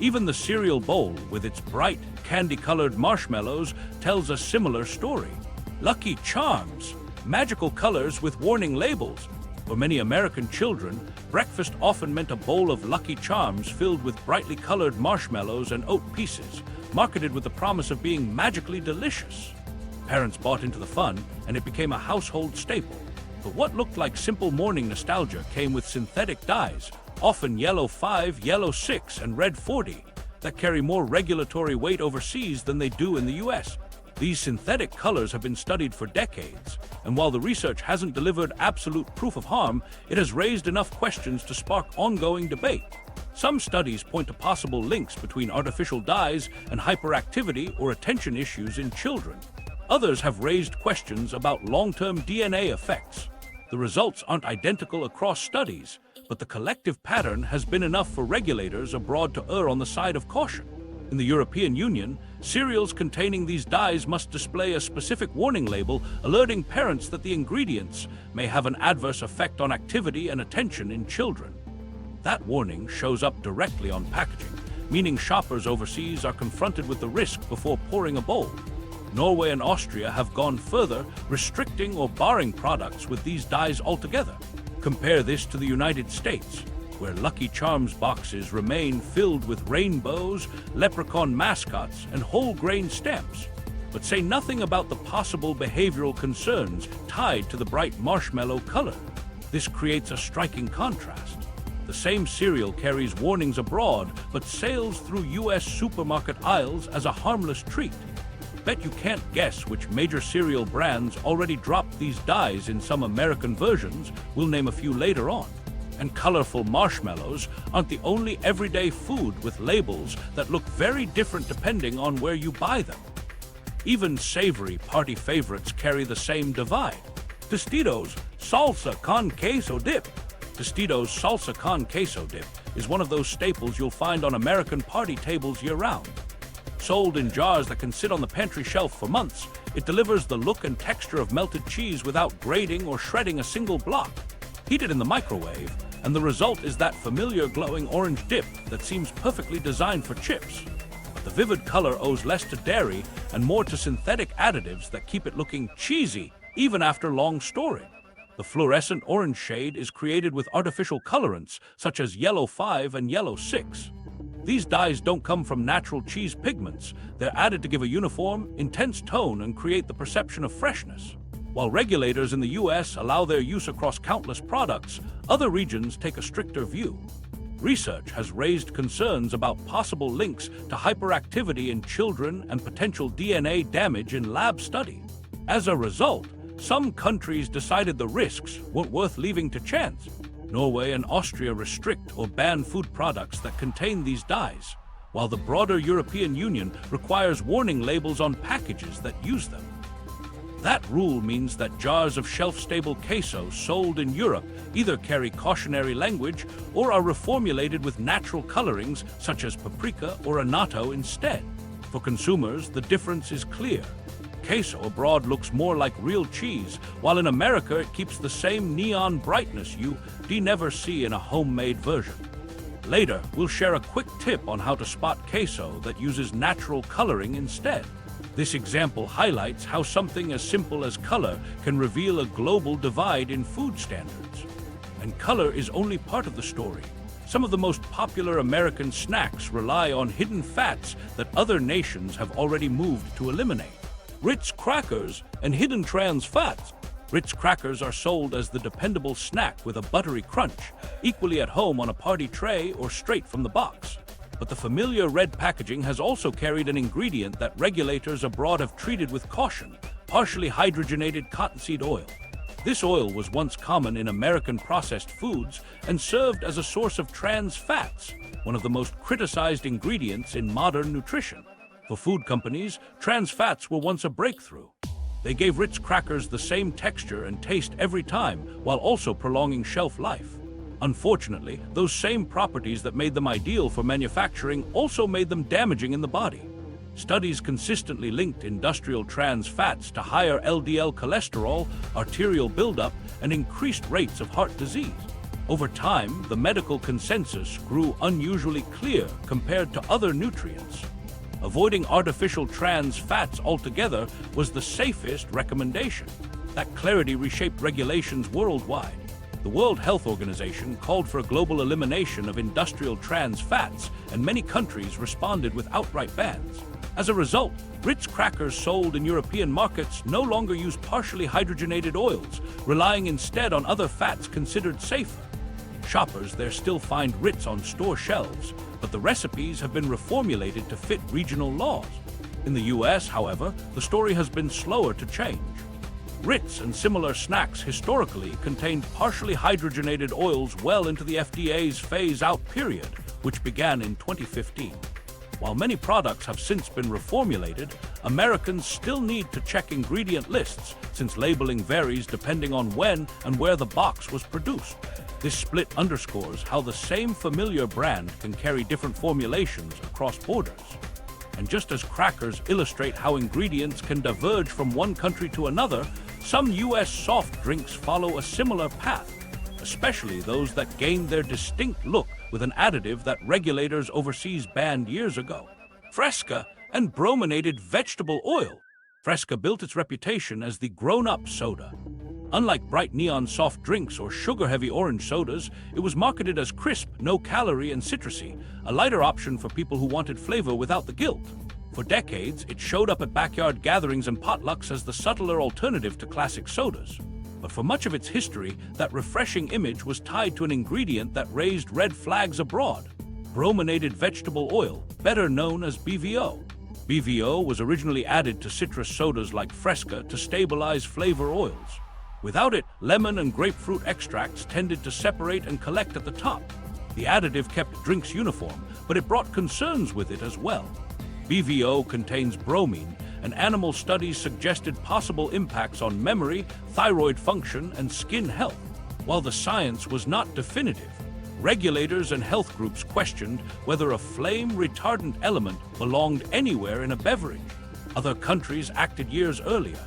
Even the cereal bowl, with its bright, candy-colored marshmallows, tells a similar story. Lucky Charms, magical colors with warning labels. For many American children, breakfast often meant a bowl of Lucky Charms filled with brightly colored marshmallows and oat pieces, marketed with the promise of being magically delicious. Parents bought into the fun, and it became a household staple. But what looked like simple morning nostalgia came with synthetic dyes, often yellow 5, yellow 6, and red 40, that carry more regulatory weight overseas than they do in the US. These synthetic colors have been studied for decades, and while the research hasn't delivered absolute proof of harm, it has raised enough questions to spark ongoing debate. Some studies point to possible links between artificial dyes and hyperactivity or attention issues in children. Others have raised questions about long-term DNA effects. The results aren't identical across studies, but the collective pattern has been enough for regulators abroad to err on the side of caution. In the European Union, cereals containing these dyes must display a specific warning label alerting parents that the ingredients may have an adverse effect on activity and attention in children. That warning shows up directly on packaging, meaning shoppers overseas are confronted with the risk before pouring a bowl. Norway and Austria have gone further, restricting or barring products with these dyes altogether. Compare this to the United States, where Lucky Charms boxes remain filled with rainbows, leprechaun mascots, and whole grain stamps, but say nothing about the possible behavioral concerns tied to the bright marshmallow color. This creates a striking contrast. The same cereal carries warnings abroad, but sails through US supermarket aisles as a harmless treat. Bet you can't guess which major cereal brands already dropped these dyes in some American versions. We'll name a few later on. And colorful marshmallows aren't the only everyday food with labels that look very different depending on where you buy them. Even savory party favorites carry the same divide. Tostitos salsa con queso dip. Tostitos salsa con queso dip is one of those staples you'll find on American party tables year-round. Sold in jars that can sit on the pantry shelf for months, it delivers the look and texture of melted cheese without grating or shredding a single block. Heat it in the microwave, and the result is that familiar glowing orange dip that seems perfectly designed for chips. But the vivid color owes less to dairy and more to synthetic additives that keep it looking cheesy even after long storage. The fluorescent orange shade is created with artificial colorants such as yellow 5 and yellow 6. These dyes don't come from natural cheese pigments. They're added to give a uniform, intense tone and create the perception of freshness. While regulators in the US allow their use across countless products, other regions take a stricter view. Research has raised concerns about possible links to hyperactivity in children and potential DNA damage in lab study. As a result, some countries decided the risks weren't worth leaving to chance. Norway and Austria restrict or ban food products that contain these dyes, while the broader European Union requires warning labels on packages that use them. That rule means that jars of shelf-stable queso sold in Europe either carry cautionary language or are reformulated with natural colorings such as paprika or annatto instead. For consumers, the difference is clear. Queso abroad looks more like real cheese, while in America it keeps the same neon brightness you never see in a homemade version. Later, we'll share a quick tip on how to spot queso that uses natural coloring instead. This example highlights how something as simple as color can reveal a global divide in food standards. And color is only part of the story. Some of the most popular American snacks rely on hidden fats that other nations have already moved to eliminate. Ritz crackers and hidden trans fats. Ritz crackers are sold as the dependable snack with a buttery crunch, equally at home on a party tray or straight from the box. But the familiar red packaging has also carried an ingredient that regulators abroad have treated with caution: partially hydrogenated cottonseed oil. This oil was once common in American processed foods and served as a source of trans fats, one of the most criticized ingredients in modern nutrition. For food companies, trans fats were once a breakthrough. They gave Ritz crackers the same texture and taste every time, while also prolonging shelf life. Unfortunately, those same properties that made them ideal for manufacturing also made them damaging in the body. Studies consistently linked industrial trans fats to higher LDL cholesterol, arterial buildup, and increased rates of heart disease. Over time, the medical consensus grew unusually clear compared to other nutrients. Avoiding artificial trans fats altogether was the safest recommendation. That clarity reshaped regulations worldwide. The World Health Organization called for a global elimination of industrial trans fats, and many countries responded with outright bans. As a result, Ritz crackers sold in European markets no longer use partially hydrogenated oils, relying instead on other fats considered safer. Shoppers there still find Ritz on store shelves, but the recipes have been reformulated to fit regional laws. In the US, however, the story has been slower to change. Ritz and similar snacks historically contained partially hydrogenated oils well into the FDA's phase-out period, which began in 2015. While many products have since been reformulated, Americans still need to check ingredient lists since labeling varies depending on when and where the box was produced. This split underscores how the same familiar brand can carry different formulations across borders. And just as crackers illustrate how ingredients can diverge from one country to another, some US soft drinks follow a similar path, especially those that gained their distinct look with an additive that regulators overseas banned years ago: Fresca and Brominated vegetable oil. Fresca built its reputation as the grown-up soda. Unlike bright neon soft drinks or sugar-heavy orange sodas, it was marketed as crisp, no-calorie, and citrusy, a lighter option for people who wanted flavor without the guilt. For decades, it showed up at backyard gatherings and potlucks as the subtler alternative to classic sodas. But for much of its history, that refreshing image was tied to an ingredient that raised red flags abroad: brominated vegetable oil, better known as BVO. BVO was originally added to citrus sodas like Fresca to stabilize flavor oils. Without it, lemon and grapefruit extracts tended to separate and collect at the top. The additive kept drinks uniform, but it brought concerns with it as well. BVO contains bromine, and animal studies suggested possible impacts on memory, thyroid function, and skin health. While the science was not definitive, regulators and health groups questioned whether a flame retardant element belonged anywhere in a beverage. Other countries acted years earlier.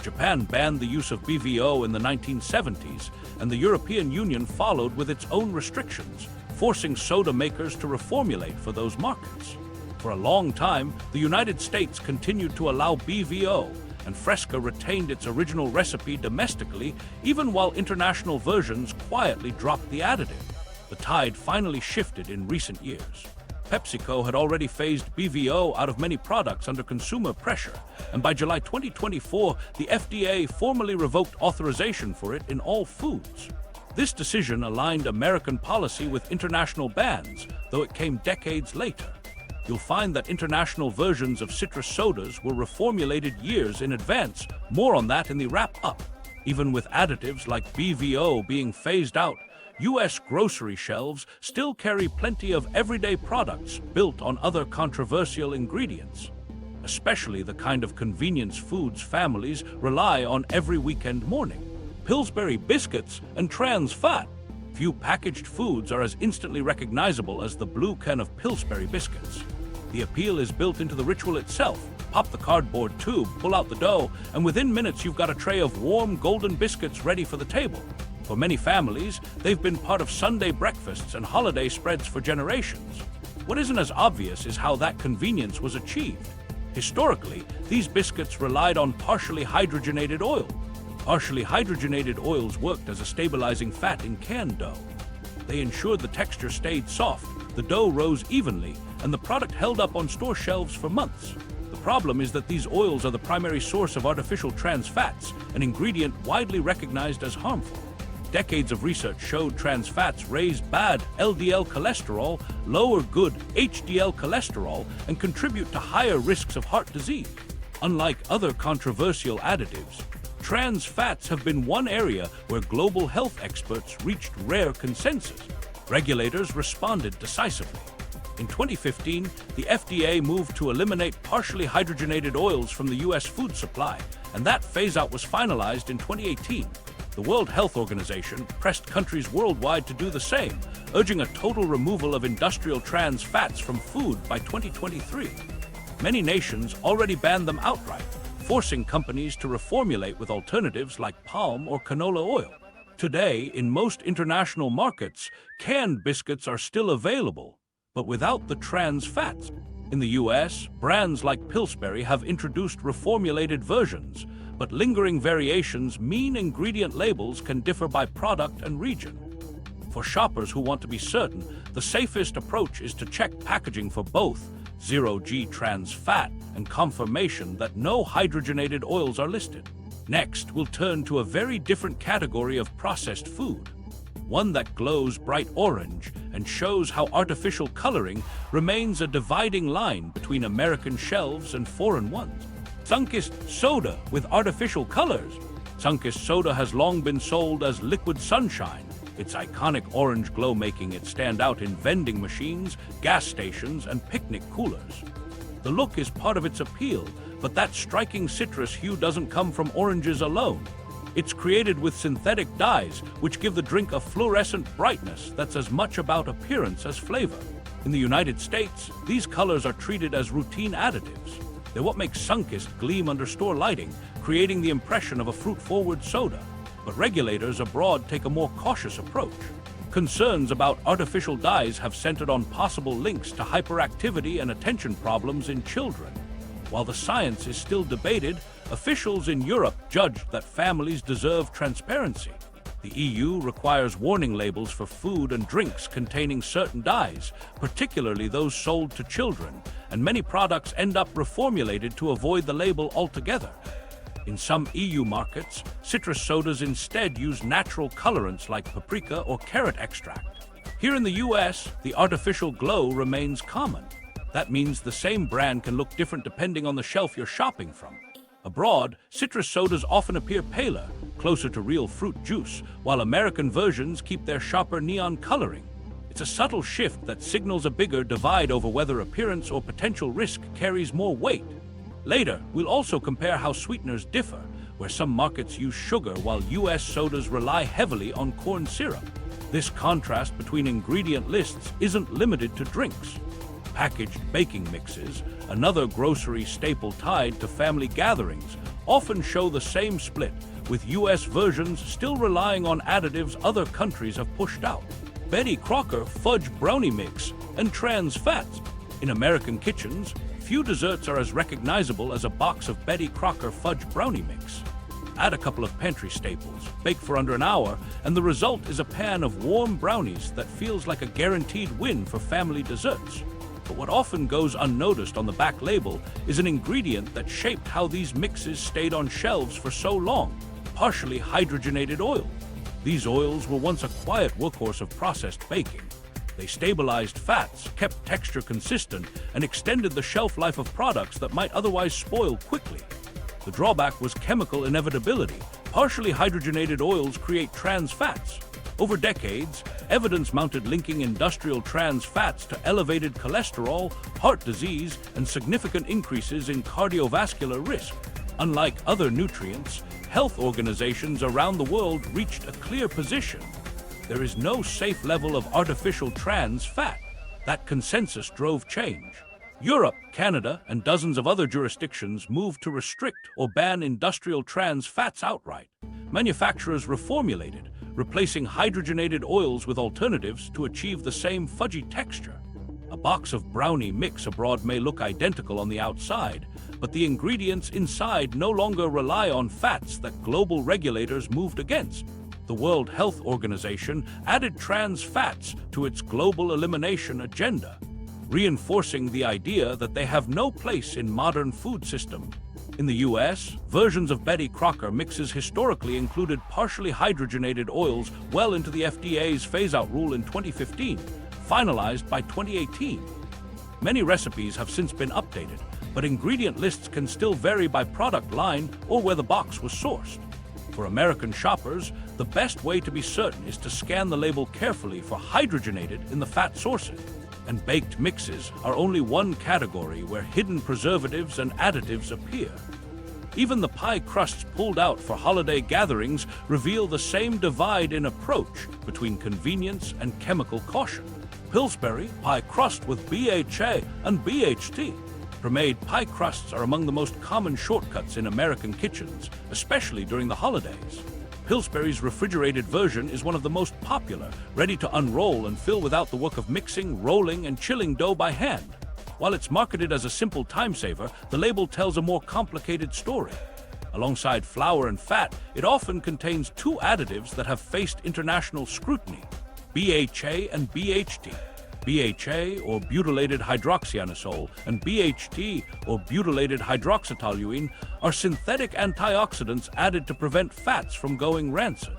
Japan banned the use of BVO in the 1970s, and the European Union followed with its own restrictions, forcing soda makers to reformulate for those markets. For a long time, the United States continued to allow BVO, and Fresca retained its original recipe domestically, even while international versions quietly dropped the additive. The tide finally shifted in recent years. PepsiCo had already phased BVO out of many products under consumer pressure, and by July 2024, the FDA formally revoked authorization for it in all foods. This decision aligned American policy with international bans, though it came decades later. You'll find that international versions of citrus sodas were reformulated years in advance. More on that in the wrap-up. Even with additives like BVO being phased out, U.S. grocery shelves still carry plenty of everyday products built on other controversial ingredients, especially the kind of convenience foods families rely on every weekend morning: Pillsbury biscuits and trans fat. Few packaged foods are as instantly recognizable as the blue can of Pillsbury biscuits. The appeal is built into the ritual itself. Pop the cardboard tube, pull out the dough, and within minutes you've got a tray of warm golden biscuits ready for the table. For many families, they've been part of Sunday breakfasts and holiday spreads for generations. What isn't as obvious is how that convenience was achieved. Historically, these biscuits relied on partially hydrogenated oil. Partially hydrogenated oils worked as a stabilizing fat in canned dough. They ensured the texture stayed soft, the dough rose evenly, and the product held up on store shelves for months. The problem is that these oils are the primary source of artificial trans fats, an ingredient widely recognized as harmful. Decades of research showed trans fats raise bad LDL cholesterol, lower good HDL cholesterol, and contribute to higher risks of heart disease. Unlike other controversial additives, trans fats have been one area where global health experts reached rare consensus. Regulators responded decisively. In 2015, the FDA moved to eliminate partially hydrogenated oils from the U.S. food supply, and that phase-out was finalized in 2018. The World Health Organization pressed countries worldwide to do the same, urging a total removal of industrial trans fats from food by 2023. Many nations already banned them outright, forcing companies to reformulate with alternatives like palm or canola oil. Today, in most international markets, canned biscuits are still available, but without the trans fats. In the US, brands like Pillsbury have introduced reformulated versions, but lingering variations mean ingredient labels can differ by product and region. For shoppers who want to be certain, the safest approach is to check packaging for both 0G trans fat and confirmation that no hydrogenated oils are listed. Next, we'll turn to a very different category of processed food, one that glows bright orange and shows how artificial coloring remains a dividing line between American shelves and foreign ones. Sunkist soda with artificial colors. Sunkist soda has long been sold as liquid sunshine, its iconic orange glow making it stand out in vending machines, gas stations, and picnic coolers. The look is part of its appeal, but that striking citrus hue doesn't come from oranges alone. It's created with synthetic dyes, which give the drink a fluorescent brightness that's as much about appearance as flavor. In the United States, these colors are treated as routine additives. They're what makes Sunkist gleam under store lighting, creating the impression of a fruit-forward soda. But regulators abroad take a more cautious approach. Concerns about artificial dyes have centered on possible links to hyperactivity and attention problems in children. While the science is still debated, officials in Europe judged that families deserve transparency. The EU requires warning labels for food and drinks containing certain dyes, particularly those sold to children, and many products end up reformulated to avoid the label altogether. In some EU markets, citrus sodas instead use natural colorants like paprika or carrot extract. Here in the US, the artificial glow remains common. That means the same brand can look different depending on the shelf you're shopping from. Abroad, citrus sodas often appear paler, closer to real fruit juice, while American versions keep their sharper neon coloring. It's a subtle shift that signals a bigger divide over whether appearance or potential risk carries more weight. Later, we'll also compare how sweeteners differ, where some markets use sugar while US sodas rely heavily on corn syrup. This contrast between ingredient lists isn't limited to drinks. Packaged baking mixes, another grocery staple tied to family gatherings, often show the same split, with US versions still relying on additives other countries have pushed out. Betty Crocker fudge brownie mix and trans fats. In American kitchens, few desserts are as recognizable as a box of Betty Crocker fudge brownie mix. Add a couple of pantry staples, bake for under an hour, and the result is a pan of warm brownies that feels like a guaranteed win for family desserts. But what often goes unnoticed on the back label is an ingredient that shaped how these mixes stayed on shelves for so long: partially hydrogenated oil. These oils were once a quiet workhorse of processed baking. They stabilized fats, kept texture consistent, and extended the shelf life of products that might otherwise spoil quickly. The drawback was chemical inevitability. Partially hydrogenated oils create trans fats. Over decades, evidence mounted linking industrial trans fats to elevated cholesterol, heart disease, and significant increases in cardiovascular risk. Unlike other nutrients, health organizations around the world reached a clear position. There is no safe level of artificial trans fat. That consensus drove change. Europe, Canada, and dozens of other jurisdictions moved to restrict or ban industrial trans fats outright. Manufacturers reformulated, replacing hydrogenated oils with alternatives to achieve the same fudgy texture. A box of brownie mix abroad may look identical on the outside, but the ingredients inside no longer rely on fats that global regulators moved against. The World Health Organization added trans fats to its global elimination agenda, reinforcing the idea that they have no place in modern food systems. In the US, versions of Betty Crocker mixes historically included partially hydrogenated oils well into the FDA's phase-out rule in 2015, finalized by 2018. Many recipes have since been updated, but ingredient lists can still vary by product line or where the box was sourced. For American shoppers, the best way to be certain is to scan the label carefully for hydrogenated in the fat sources. And baked mixes are only one category where hidden preservatives and additives appear. Even the pie crusts pulled out for holiday gatherings reveal the same divide in approach between convenience and chemical caution. Pillsbury pie crust with BHA and BHT. Pre-made pie crusts are among the most common shortcuts in American kitchens, especially during the holidays. Pillsbury's refrigerated version is one of the most popular, ready to unroll and fill without the work of mixing, rolling, and chilling dough by hand. While it's marketed as a simple time saver, the label tells a more complicated story. Alongside flour and fat, it often contains two additives that have faced international scrutiny: BHA and BHT. BHA, or butylated hydroxyanisole, and BHT, or butylated hydroxytoluene, are synthetic antioxidants added to prevent fats from going rancid.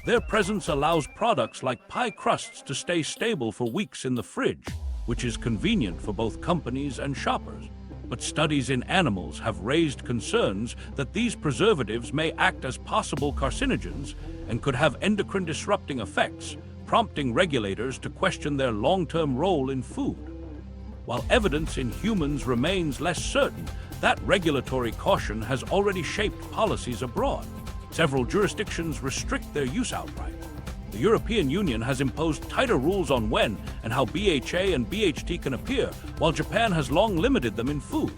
Their presence allows products like pie crusts to stay stable for weeks in the fridge, which is convenient for both companies and shoppers. But studies in animals have raised concerns that these preservatives may act as possible carcinogens and could have endocrine-disrupting effects, prompting regulators to question their long-term role in food. While evidence in humans remains less certain, that regulatory caution has already shaped policies abroad. Several jurisdictions restrict their use outright. The European Union has imposed tighter rules on when and how BHA and BHT can appear, while Japan has long limited them in food.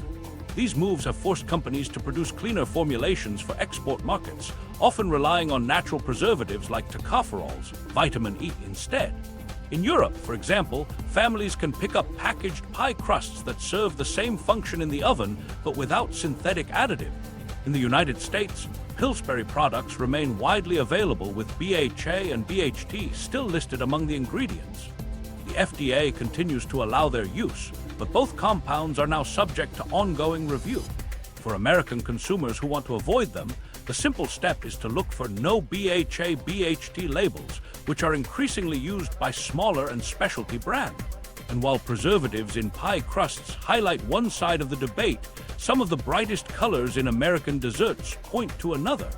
These moves have forced companies to produce cleaner formulations for export markets, often relying on natural preservatives like tocopherols, vitamin E, instead. In Europe, for example, families can pick up packaged pie crusts that serve the same function in the oven, but without synthetic additive. In the United States, Pillsbury products remain widely available with BHA and BHT still listed among the ingredients. The FDA continues to allow their use, but both compounds are now subject to ongoing review. For American consumers who want to avoid them, the simple step is to look for no BHA/BHT labels, which are increasingly used by smaller and specialty brands. And while preservatives in pie crusts highlight one side of the debate, some of the brightest colors in American desserts point to another.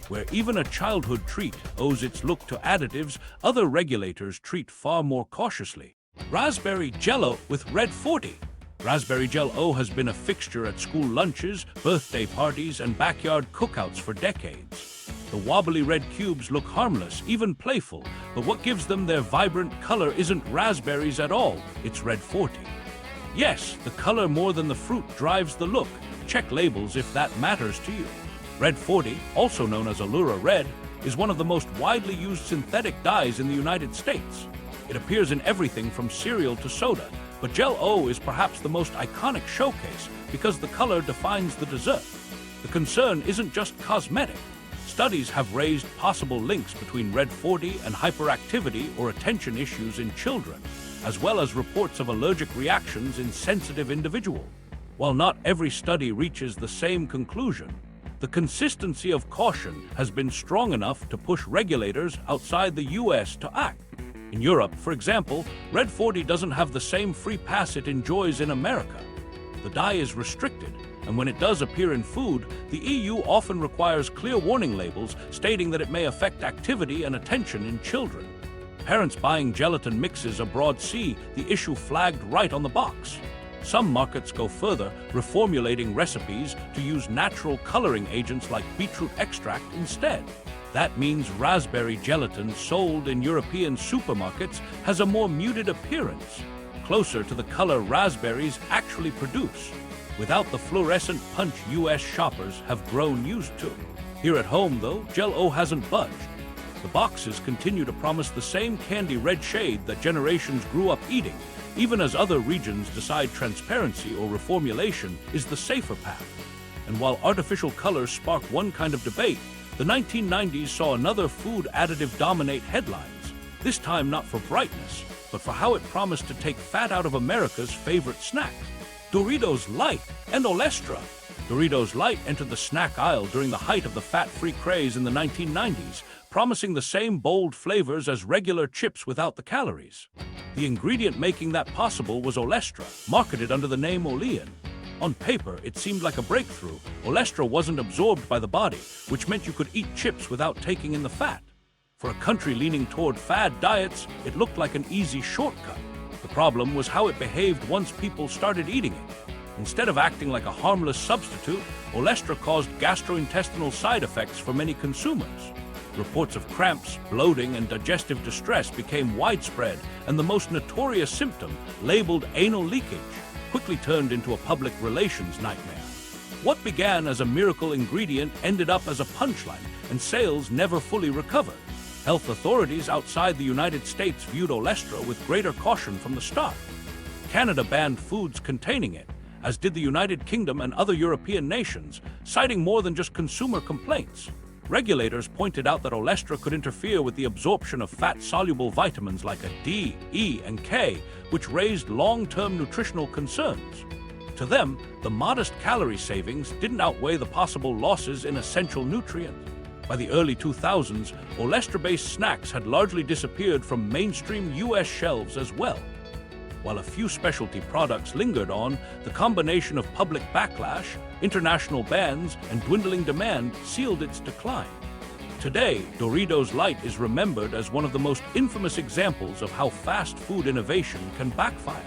Where even a childhood treat owes its look to additives, other regulators treat far more cautiously. Raspberry Jell-O with Red 40. Raspberry Jell-O has been a fixture at school lunches, birthday parties, and backyard cookouts for decades. The wobbly red cubes look harmless, even playful, but what gives them their vibrant color isn't raspberries at all, it's Red 40. Yes, the color more than the fruit drives the look. Check labels if that matters to you. Red 40, also known as Allura Red, is one of the most widely used synthetic dyes in the United States. It appears in everything from cereal to soda, but Jell-O is perhaps the most iconic showcase because the color defines the dessert. The concern isn't just cosmetic. Studies have raised possible links between Red 40 and hyperactivity or attention issues in children, as well as reports of allergic reactions in sensitive individuals. While not every study reaches the same conclusion, the consistency of caution has been strong enough to push regulators outside the US to act. In Europe, for example, Red 40 doesn't have the same free pass it enjoys in America. The dye is restricted, and when it does appear in food, the EU often requires clear warning labels stating that it may affect activity and attention in children. Parents buying gelatin mixes abroad see the issue flagged right on the box. Some markets go further, reformulating recipes to use natural coloring agents like beetroot extract instead. That means raspberry gelatin sold in European supermarkets has a more muted appearance, closer to the color raspberries actually produce, without the fluorescent punch US shoppers have grown used to. Here at home, though, Jell-O hasn't budged. The boxes continue to promise the same candy red shade that generations grew up eating, even as other regions decide transparency or reformulation is the safer path. And while artificial colors spark one kind of debate, the 1990s saw another food additive dominate headlines, this time not for brightness, but for how it promised to take fat out of America's favorite snack. Doritos Light and Olestra. Doritos Light entered the snack aisle during the height of the fat-free craze in the 1990s, promising the same bold flavors as regular chips without the calories. The ingredient making that possible was Olestra, marketed under the name Olean. On paper, it seemed like a breakthrough. Olestra wasn't absorbed by the body, which meant you could eat chips without taking in the fat. For a country leaning toward fad diets, it looked like an easy shortcut. The problem was how it behaved once people started eating it. Instead of acting like a harmless substitute, Olestra caused gastrointestinal side effects for many consumers. Reports of cramps, bloating, and digestive distress became widespread, and the most notorious symptom, labeled anal leakage, quickly turned into a public relations nightmare. What began as a miracle ingredient ended up as a punchline, and sales never fully recovered. Health authorities outside the United States viewed Olestra with greater caution from the start. Canada banned foods containing it, as did the United Kingdom and other European nations, citing more than just consumer complaints. Regulators pointed out that Olestra could interfere with the absorption of fat-soluble vitamins like D, E, and K, which raised long-term nutritional concerns. To them, the modest calorie savings didn't outweigh the possible losses in essential nutrients. By the early 2000s, Olestra-based snacks had largely disappeared from mainstream U.S. shelves as well. While a few specialty products lingered on, the combination of public backlash, international bans, and dwindling demand sealed its decline. Today, Doritos Light is remembered as one of the most infamous examples of how fast food innovation can backfire.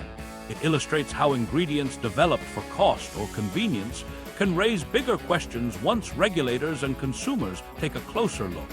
It illustrates how ingredients developed for cost or convenience can raise bigger questions once regulators and consumers take a closer look.